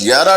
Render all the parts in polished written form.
11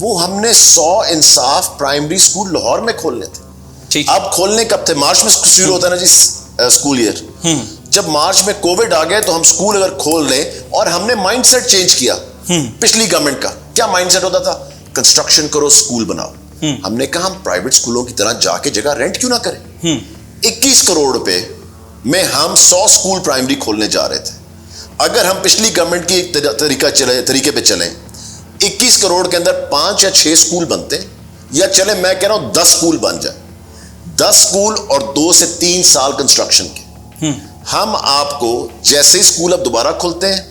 وہ ہم نے 100 انصاف پرائمری اسکول لاہور میں کھولنے تھے. اب کھولنے کب تھے؟ مارچ میں شروع ہوتا ہے نا جی اسکول ایئر. جب مارچ میں کووڈ آ گئے تو ہم اسکول اگر کھول دیں, اور ہم نے مائنڈ سیٹ چینج کیا پچھلی گورنمنٹ کا. کیا مائنڈ سیٹ ہوتا تھا؟ کنسٹرکشن کرو, اسکول بناؤ. ہم نے کہا ہم پرائیویٹ اسکولوں کی طرح جا کے جگہ رینٹ کیوں نہ کریں. 21 کروڑ روپے میں ہم 100 اسکول پرائمری کھولنے جا رہے تھے. اگر ہم پچھلی گورنمنٹ کی طریقے پہ چلیں, 21 کروڑ کے اندر 5 یا 6 اسکول بنتے, یا چلے میں کہہ رہا ہوں 10 اسکول بن جائے, 10 اسکول اور 2 سے 3 سال کنسٹرکشن کے, ہم آپ کو جیسے ہی اسکول اب دوبارہ کھلتے ہیں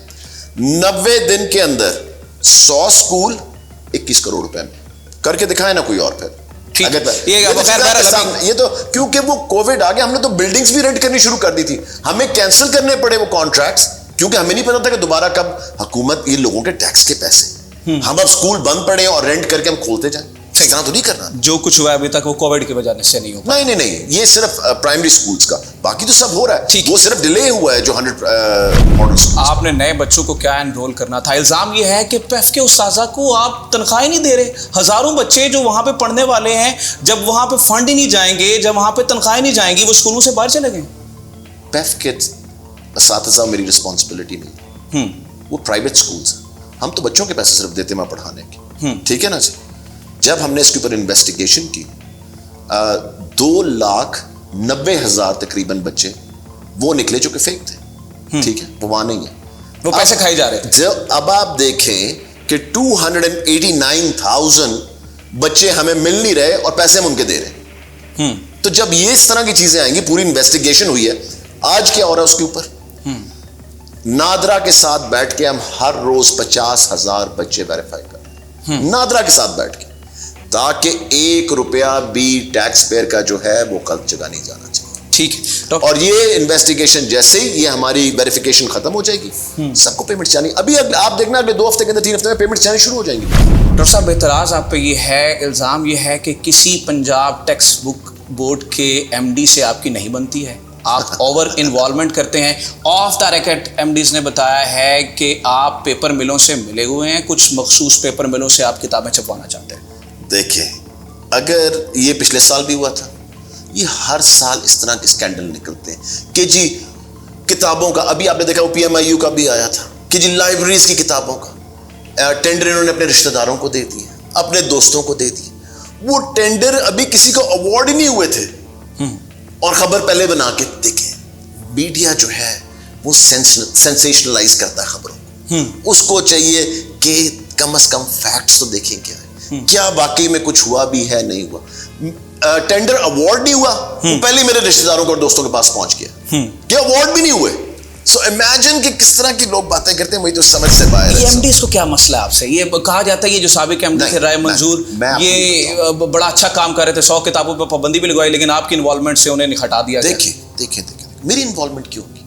90 دن کے اندر 100 اسکول 21 کروڑ روپے میں کر کے دکھائے نا کوئی اور. پھر یہ تو کیونکہ وہ کووڈ آ گیا, ہم نے تو بلڈنگز بھی رینٹ کرنی شروع کر دی تھی, ہمیں کینسل کرنے پڑے وہ کانٹریکٹس, کیونکہ ہمیں نہیں پتا تھا کہ دوبارہ کب حکومت یہ لوگوں کے ٹیکس کے پیسے, ہم اب اسکول بند پڑے اور رینٹ کر کے ہم کھولتے جائیں. اس طرح تو نہیں کرنا. جو کچھ ہوا ابھی تک وہ کووڈ کی وجہ سے نہیں ہوا. نہیں, یہ صرف پرائمری اسکولز کا, باقی تو سب ہو رہا ہے. وہ صرف ڈیلے ہوا ہے جو 100 ماڈل اسکول. آپ نے نئے بچوں کو کیا انرول کرنا تھا؟ الزام یہ ہے کہ پیف کے استاذہ کو آپ تنخواہیں نہیں دے رہے. ہزاروں بچے جو وہاں پہ پڑھنے والے ہیں, جب وہاں پہ فنڈ ہی نہیں جائیں گے, جب وہاں پہ تنخواہیں نہیں جائیں گی, وہ اسکولوں سے باہر چلے گئے. پیف کے اساتذہ میری رسپانسبلٹی نہیں, وہ پرائیویٹ اسکولز, ہم تو بچوں کے پیسے صرف دیتے ہیں پڑھانے کے. ٹھیک ہے نا جی. جب ہم نے اس کے اوپر انویسٹیگیشن کی, 2,90,000 تقریباً بچے وہ نکلے جو کہ فیک تھے. ٹھیک ہے, وہ وہاں نہیں ہے, وہ پیسے کھائے جا رہے تھے. اب آپ دیکھیں کہ 289,000 بچے ہمیں مل نہیں رہے اور پیسے ہم ان کے دے رہے. تو جب یہ اس طرح کی چیزیں آئیں گی, پوری انویسٹیگیشن ہوئی ہے, آج کیا ہو رہا ہے اس کے اوپر, نادرا کے ساتھ بیٹھ کے ہم ہر روز 50,000 بچے ویریفائی کر رہے ہیں, نادرا کے ساتھ بیٹھ کے, تاکہ 1 روپیہ بھی ٹیکس پیئر کا جو ہے وہ غلط جگہ نہیں جانا چاہیے. ٹھیک ہے. اور یہ انویسٹیگیشن جیسے ہی یہ ہماری ویریفیکیشن ختم ہو جائے گی, سب کو پیمنٹ چاہیے. ابھی آپ دیکھنا اگلے 2 ہفتے کے اندر 3 ہفتے میں پیمنٹ چاہیے شروع ہو جائیں گی. ڈاکٹر صاحب, اعتراض آپ پہ یہ ہے, الزام یہ ہے کہ کسی پنجاب ٹیکس بک بورڈ کے MD سے آپ کی نہیں بنتی ہے, آپ اوور انوالومنٹ کرتے ہیں. آف دا ریکٹ MDs نے بتایا ہے کہ آپ پیپر ملوں سے ملے ہوئے ہیں, کچھ مخصوص پیپر ملوں سے آپ کتابیں چھپوانا چاہتے ہیں. دیکھیں, اگر یہ پچھلے سال بھی ہوا تھا, یہ ہر سال اس طرح کے اسکینڈل نکلتے ہیں کہ جی کتابوں کا, ابھی آپ نے دیکھا وہ PMIU کا بھی آیا تھا کہ جی لائبریریز کی کتابوں کا ٹینڈر انہوں نے اپنے رشتہ داروں کو دے دیے, اپنے دوستوں کو دے دیے. وہ ٹینڈر ابھی کسی کو اوارڈ ہی نہیں ہوئے تھے, اور خبر پہلے بنا کے. دیکھیں, میڈیا جو ہے وہ سینسیشنلائز کرتا ہے خبروں کو, اس کو چاہیے کہ کم از کم فیکٹس تو دیکھیں کیا ہے, کیا واقعی میں کچھ ہوا بھی ہے, نہیں ہوا. ٹینڈر ایوارڈ نہیں ہوا, پہلے میرے رشتہ داروں کو اور دوستوں کے پاس پہنچ گیا کہ ایوارڈ بھی نہیں ہوئے. سو امیجن کہ کس طرح کی لوگ باتیں کرتے ہیں, وہی تو سمجھ سے باہر ہے. یہ MDs کو کیا مسئلہ ہے آپ سے؟ یہ کہا جاتا ہے یہ جو سابق MD تھے رائے منظور, یہ بڑا اچھا کام کر رہے تھے, 100 کتابوں پہ پابندی بھی لگوائی, لیکن آپ کی انوالومنٹ سے انہیں ہٹا دیا. دیکھیں میری انوالومنٹ کیوں ہوگی؟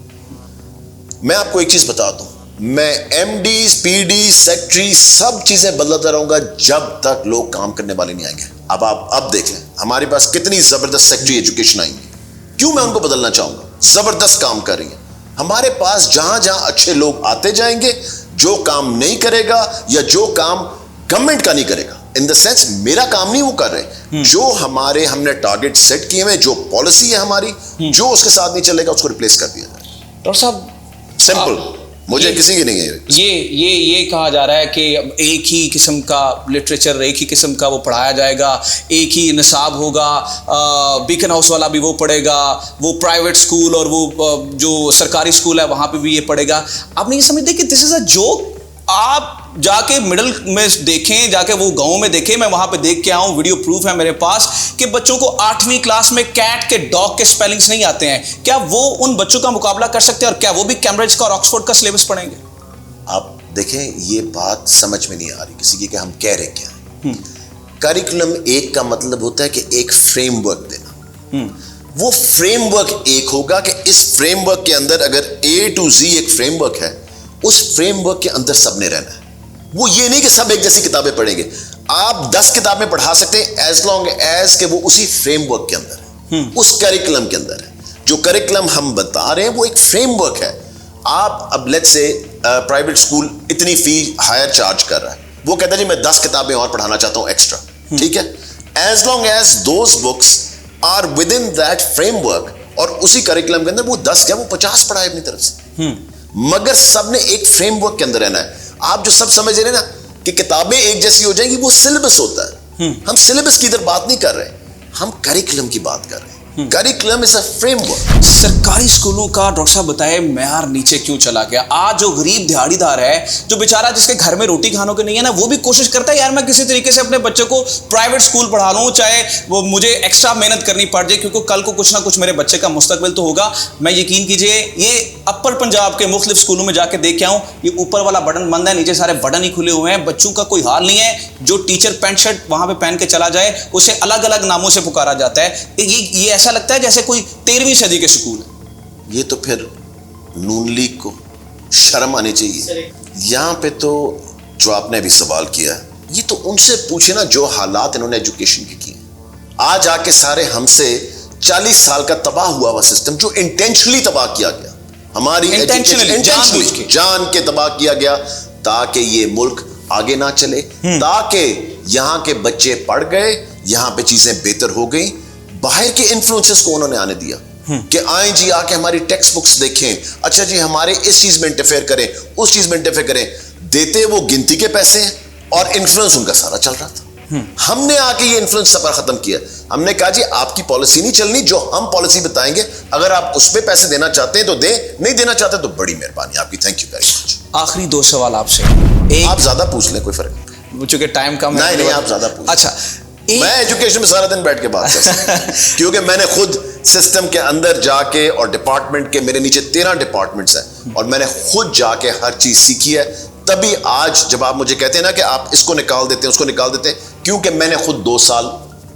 میں آپ کو ایک چیز بتا دوں, میں MDs, PDs, سیکٹری سب چیزیں بدلتا رہوں گا جب تک لوگ کام کرنے والے نہیں آئیں گے. اب دیکھ لیں ہمارے پاس کتنی زبردست سیکٹری ایجوکیشن آئی گی, کیوں میں ان کو بدلنا چاہوں گا, زبردست کام کر رہی ہیں. ہمارے پاس جہاں جہاں اچھے لوگ آتے جائیں گے, جو کام نہیں کرے گا یا جو کام گورنمنٹ کا نہیں کرے گا, ان دا سینس میرا کام نہیں وہ کر رہے, جو ہم نے ٹارگیٹ سیٹ کیے ہوئے, جو پالیسی ہے ہماری, جو اس کے ساتھ نہیں چلے گا اس کو ریپلیس کر دیا جائے. ڈاکٹر صاحب سمپل, مجھے کسی کی نہیں ہے. یہ کہا جا رہا ہے کہ ایک ہی قسم کا لٹریچر, ایک ہی قسم کا وہ پڑھایا جائے گا, ایک ہی نصاب ہوگا, بیکن ہاؤس والا بھی وہ پڑھے گا, وہ پرائیویٹ اسکول اور وہ جو سرکاری اسکول ہے وہاں پہ بھی یہ پڑھے گا. آپ نہیں سمجھتے کہ دس از اے جوک؟ آپ جا کے مڈل میں دیکھیں, جا کے وہ گاؤں میں دیکھیں, میں وہاں پہ دیکھ کے آؤں, ویڈیو پروف ہے میرے پاس کہ بچوں کو 8ویں کلاس میں کیٹ کے ڈاگ کے سپیلنگز نہیں آتے ہیں. کیا وہ ان بچوں کا مقابلہ کر سکتے ہیں, اور کیا وہ بھی کیمبرج کا اور آکسفورڈ کا سلیبس پڑھیں گے؟ آپ دیکھیں, یہ بات سمجھ میں نہیں آ رہی کسی کی کہ ہم کہہ رہے کیا ہیں. کریکولم ایک کا مطلب ہوتا ہے کہ ایک فریم ورک دینا. وہ فریم ورک ایک ہوگا کہ اس فریم ورک کے اندر اگر A to Z ایک فریم ورک ہے, اس فریم ورک کے اندر سب نے رہنا ہے. وہ یہ نہیں کہ سب ایک جیسی کتابیں پڑھیں گے. آپ 10 کتابیں پڑھا سکتے ہیں ایز لانگ ایز کہ وہ اسی فریم ورک کے اندر ہے, اس کریکولم کے اندر ہے. جو کریکولم ہم بتا رہے ہیں وہ ایک فریم ورک ہے. آپ اب لیٹ سے پرائیویٹ اسکول اتنی فی ہائر چارج کر رہا ہے, وہ کہتا ہے جی میں 10 کتابیں اور پڑھانا چاہتا ہوں ایکسٹرا, ٹھیک ہے, as long as those books are within that framework, اور اسی کریکولم کے اندر وہ 10 کیا وہ 50 پڑھائے اپنی طرف سے, مگر سب نے ایک فریم ورک کے اندر رہنا ہے. آپ جو سب سمجھ رہے ہیں نا کہ کتابیں ایک جیسی ہو جائیں گی, وہ سلیبس ہوتا ہے. ہم سلیبس کی ادھر بات نہیں کر رہے, ہم کریکولم کی بات کر رہے ہیں. Curriculum is a frame work. سرکاری اسکولوں کا ڈاکٹر صاحب بتائے معیار نیچے کیوں چلا گیا؟ آج جو غریب دیہڑی دار ہے, جو بیچارہ جس کے گھر میں روٹی کھانوں کے نہیں ہے نا, وہ بھی کوشش کرتا ہے یار میں کسی طریقے سے اپنے بچے کو پرائیویٹ اسکول پڑھا لوں, چاہے وہ مجھے ایکسٹرا محنت کرنی پڑ جائے, کیونکہ کل کو کچھ نہ کچھ میرے بچے کا مستقبل تو ہوگا. میں یقین کیجئے یہ اپر پنجاب کے مختلف اسکولوں میں جا کے دیکھ کے آؤں, یہ اوپر والا بٹن بند ہے, نیچے سارے بٹن ہی کھلے ہوئے ہیں. بچوں کا کوئی حال نہیں ہے. جو ٹیچر پینٹ شرٹ وہاں پہ پہن کے چلا جائے اسے الگ الگ ناموں سے پکارا جاتا ہے. یہ ایسا لگتا ہے جیسے کوئی 13ویں صدی کے سکول ہے. یہ تو پھر نون لیگ کو شرم آنی چاہیے. یہاں پہ تو جو آپ نے ابھی سوال کیا ہے, یہ تو ان سے پوچھے نا جو حالات انہوں نے ایجوکیشن کے کیے. آج آ کے سارے ہم سے 40 سال کا تباہ ہوا ہوا سسٹم جو انٹینشنلی تباہ کیا گیا, ہماری انٹینشنلی جان کے تباہ کیا گیا, تاکہ یہ ملک آگے نہ چلے, تاکہ یہاں کے بچے پڑھ گئے, یہاں پہ چیزیں بہتر ہو گئی. باہر کے انفلوئنسز کو انہوں نے آنے دیا کہ آئیں جی آ کے ہماری ٹیکسٹ بکس دیکھیں, اچھا جی ہمارے اس چیز میں انٹرفیئر کریں, اس چیز میں انٹرفیئر کریں. دیتے وہ گنتی کے پیسے ہیں اور انفلوئنس ان کا سارا چل رہا تھا. ہم نے آ کے یہ انفلوئنس سفر ختم کیا. ہم نے کہا جی آپ کی پالیسی نہیں چلنی, جو ہم پالیسی بتائیں گے اگر آپ اس پہ پیسے دینا چاہتے ہیں تو دیں, نہیں دینا چاہتے تو بڑی مہربانی آپ کی, تھینک یو ویری مچ. آخری 2 سوال آپ سے. آپ زیادہ پوچھ لیں, کوئی فرق نہیں, چونکہ ٹائم کم ہے. نہیں آپ زیادہ پوچھ. اچھا, میں ایجوکیشن میں سارا دن بیٹھ کے بات کر سکتا ہوں کیونکہ میں نے خود سسٹم کے اندر جا کے, اور ڈپارٹمنٹ کے میرے نیچے 13 ڈپارٹمنٹس ہیں, اور میں نے خود جا کے ہر چیز سیکھی ہے. تبھی آج جب آپ مجھے کہتے ہیں نا کہ آپ اس کو نکال دیتے ہیں اس کو نکال دیتے ہیں, کیونکہ میں نے خود 2 سال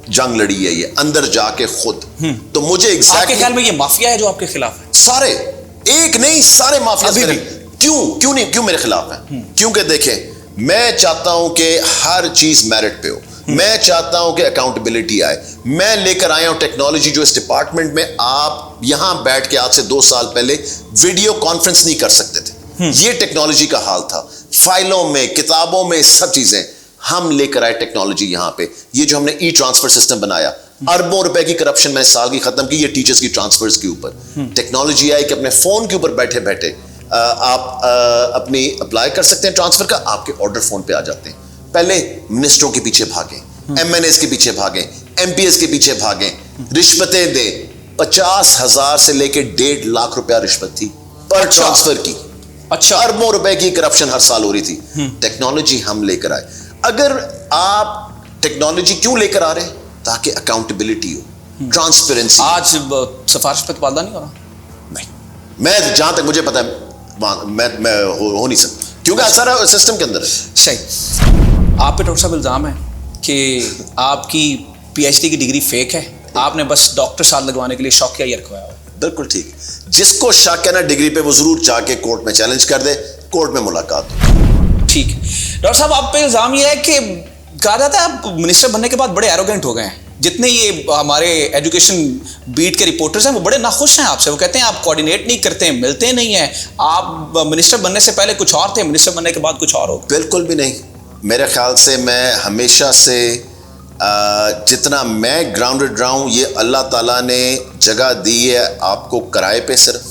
جنگ لڑی ہے یہ اندر جا کے خود. تو مجھے آپ کے خیال میں یہ مافیا ہے جو آپ کے خلاف ہے؟ سارے, ایک نہیں سارے مافیا. کیوں میرے خلاف ہیں؟ کیونکہ دیکھیں میں چاہتا ہوں کہ ہر چیز میرٹ پہ ہو, میں چاہتا ہوں کہ اکاؤنٹیبلٹی آئے. میں لے کر آیا ہوں ٹیکنالوجی جو اس ڈپارٹمنٹ میں آپ یہاں بیٹھ کے آج سے 2 سال پہلے ویڈیو کانفرنس نہیں کر سکتے تھے. یہ ٹیکنالوجی کا حال تھا. فائلوں میں, کتابوں میں, سب چیزیں ہم لے کر آئے ٹیکنالوجی یہاں پہ. یہ جو ہم نے ای ٹرانسفر سسٹم بنایا, اربوں روپے کی کرپشن میں نے سال کی ختم کی, یہ ٹیچرز کی ٹرانسفرز کے اوپر. ٹیکنالوجی آئی کہ اپنے فون کے اوپر بیٹھے بیٹھے آپ اپنی اپلائی کر سکتے ہیں ٹرانسفر کا, آپ کے آرڈر فون پہ آ جاتے ہیں. پہلے منسٹروں کے پیچھے بھاگیں, ایم این ایز کے پیچھے بھاگیں, ایم پی ایس کے پیچھے بھاگیں, رشوتیں دیں. 50,000 سے لے کے 1.5 لاکھ روپیہ رشوت تھی پر ٹرانسفر کی. اچھا, اربوں روپے کی کرپشن ہر سال ہو رہی تھی. ٹیکنالوجی ہم لے کر آئے. اگر آپ ٹیکنالوجی کیوں لے کر آ رہے ہیں؟ تاکہ اکاؤنٹیبلٹی ہو, ٹرانسپیرنسی. آج سفارش پہ تبادلہ نہیں ہو رہا؟ نہیں, میں جہاں تک مجھے پتا ہے میں ہو نہیں سکتا, کیونکہ سارا سسٹم کے اندر ہے. صحیح. آپ پہ ڈاکٹر صاحب الزام ہے کہ آپ کی پی ایچ ڈی کی ڈگری فیک ہے, آپ نے بس ڈاکٹر ساتھ لگوانے کے لیے شوقیہ یہ رکھوایا ہوا. بالکل ٹھیک ہے. جس کو شک ہے نا ڈگری پہ, وہ ضرور جا کے کورٹ میں چیلنج کر دے, کورٹ میں ملاقات ہو. ٹھیک ہے ڈاکٹر صاحب, آپ پہ الزام یہ ہے کہ کہا جاتا ہے آپ منسٹر بننے کے بعد بڑے ایروگنٹ ہو گئے ہیں. جتنے یہ ہمارے ایجوکیشن بیٹ کے رپورٹرز ہیں وہ بڑے ناخوش ہیں آپ سے. وہ کہتے ہیں آپ کوآرڈینیٹ نہیں کرتے ہیں, ملتے نہیں ہیں. آپ منسٹر بننے سے پہلے کچھ اور تھے, منسٹر بننے کے بعد کچھ اور ہو. بالکل بھی نہیں. میرے خیال سے میں ہمیشہ سے جتنا میں گراؤنڈڈ رہا ہوں, یہ اللہ تعالیٰ نے جگہ دی ہے آپ کو کرائے پہ. صرف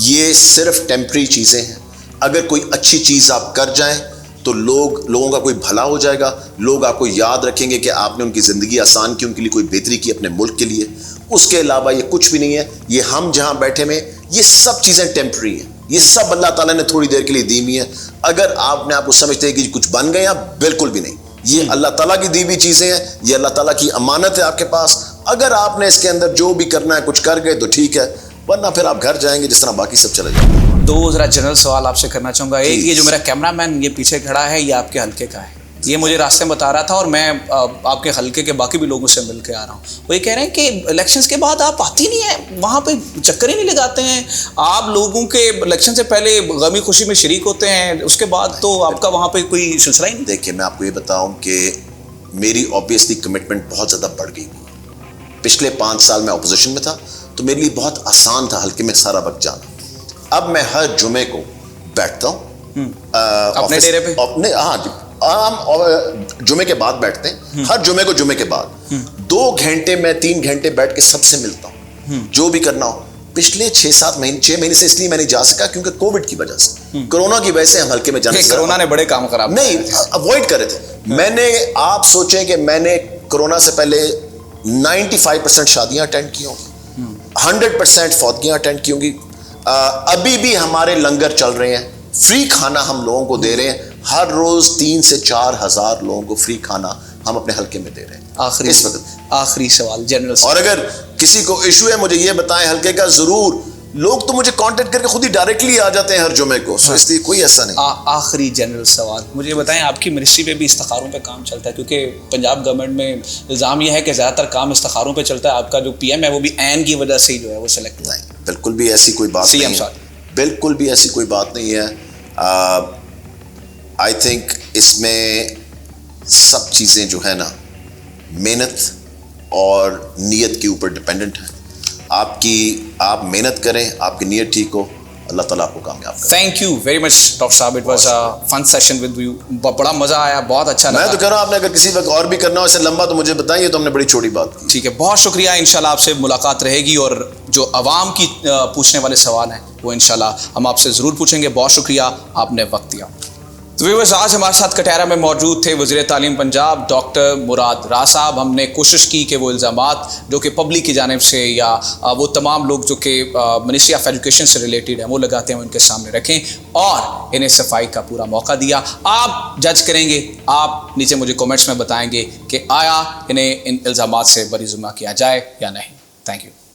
یہ صرف ٹیمپری چیزیں ہیں. اگر کوئی اچھی چیز آپ کر جائیں تو لوگوں کا کوئی بھلا ہو جائے گا, لوگ آپ کو یاد رکھیں گے کہ آپ نے ان کی زندگی آسان کی, ان کے لیے کوئی بہتری کی اپنے ملک کے لیے. اس کے علاوہ یہ کچھ بھی نہیں ہے. یہ ہم جہاں بیٹھے میں, یہ سب چیزیں ٹیمپری ہیں. یہ سب اللہ تعالیٰ نے تھوڑی دیر کے لیے دی ہوئی ہیں. اگر آپ نے آپ کو سمجھتے ہیں کہ کچھ بن گئے, بالکل بھی نہیں. یہ اللہ تعالیٰ کی دی ہوئی چیزیں ہیں, یہ اللہ تعالیٰ کی امانت ہے آپ کے پاس. اگر آپ نے اس کے اندر جو بھی کرنا ہے کچھ کر گئے تو ٹھیک ہے, ورنہ پھر آپ گھر جائیں گے جس طرح باقی سب چلے جائیں گے. 2 ذرا جنرل سوال آپ سے کرنا چاہوں گا. ایک, یہ جو میرا کیمرہ مین یہ پیچھے کھڑا ہے, یہ آپ کے حلقے کا ہے. یہ مجھے راستے میں بتا رہا تھا اور میں آپ کے حلقے کے باقی بھی لوگوں سے مل کے آ رہا ہوں. وہ یہ کہہ رہے ہیں کہ الیکشنز کے بعد آپ آتی نہیں ہیں, وہاں پہ چکر ہی نہیں لگاتے ہیں. آپ لوگوں کے الیکشن سے پہلے غمی خوشی میں شریک ہوتے ہیں, اس کے بعد تو آپ کا وہاں پہ کوئی سلسلہ ہی نہیں. دیکھیے میں آپ کو یہ بتاؤں کہ میری آبویسلی کمٹمنٹ بہت زیادہ بڑھ گئی. پچھلے 5 سال میں اپوزیشن میں تھا تو میرے لیے بہت آسان تھا حلقے میں سارا وقت جانا. اب میں ہر جمعے کو بیٹھتا ہوں اپنے ڈیرے پہ. ہاں, ہم جمعے کے بعد بیٹھتے ہیں, ہر جمعے کو جمعے کے بعد 2 گھنٹے میں 3 گھنٹے بیٹھ کے سب سے ملتا ہوں, جو بھی کرنا ہو. پچھلے 6 مہینے سے اس لیے میں نہیں جا سکا کیونکہ کووڈ کی وجہ سے, کرونا کی وجہ سے ہم ہلکے میں جانے سے, کرونا نے بڑے کام خراب نہیں اوائڈ کرے تھے. میں نے, آپ سوچیں کہ میں نے کرونا سے پہلے 95% شادیاں اٹینڈ کی ہوں گی, 100% فوتگیاں اٹینڈ کی ہوں گی. ابھی بھی ہمارے لنگر چل رہے ہیں, فری کھانا ہم لوگوں کو دے رہے ہیں, ہر روز 3 سے 4 ہزار لوگوں کو فری کھانا ہم اپنے حلقے میں دے رہے ہیں. آخری سوال جنرل, اور اگر کسی کو ایشو ہے مجھے یہ بتائیں حلقے کا, ضرور. لوگ تو مجھے کانٹیکٹ کر کے خود ہی ڈائریکٹلی آ جاتے ہیں ہر جمعے کو, سو اس لیے کوئی ایسا نہیں. آخری جنرل سوال مجھے بتائیں, آپ کی منسٹری پہ بھی استخاروں پہ کام چلتا ہے, کیونکہ پنجاب گورنمنٹ میں الزام یہ ہے کہ زیادہ تر کام استخاروں پہ چلتا ہے. آپ کا جو پی ایم ہے وہ بھی عین کی وجہ سے ہی جو ہے وہ سلیکٹ ہوا ہے. بالکل بھی ایسی کوئی بات نہیں ہے, بالکل بھی ایسی کوئی بات نہیں ہے. آئی تھنک اس میں سب چیزیں جو ہے نا محنت اور نیت کے اوپر ڈپینڈنٹ ہے. آپ محنت کریں, آپ کی نیت ٹھیک ہو, اللہ تعالیٰ آپ کو کامیاب کرے. Thank you very much doctor صاحب, it was a fun session with you, بڑا مزہ آیا, بہت اچھا لگا. میں تو کہہ رہا ہوں آپ نے اگر کسی وقت اور بھی کرنا ہو اسے لمبا تو مجھے بتائیں, یہ تو ہم نے بڑی چھوٹی بات کی. ٹھیک ہے, بہت شکریہ. انشاءاللہ آپ سے ملاقات رہے گی, اور جو عوام کی پوچھنے والے سوال ہیں وہ انشاءاللہ ہم آپ سے ضرور پوچھیں گے. بہت شکریہ, آپ نے وقت دیا. تو ویورز, آج ہمارے ساتھ کٹہرہ میں موجود تھے وزیر تعلیم پنجاب ڈاکٹر مراد راز صاحب. ہم نے کوشش کی کہ وہ الزامات جو کہ پبلک کی جانب سے یا وہ تمام لوگ جو کہ منسٹری آف ایجوکیشن سے ریلیٹڈ ہیں وہ لگاتے ہیں, وہ ان کے سامنے رکھیں اور انہیں صفائی کا پورا موقع دیا. آپ جج کریں گے, آپ نیچے مجھے کمنٹس میں بتائیں گے کہ آیا انہیں ان الزامات سے بری ذمہ کیا جائے یا نہیں. Thank you.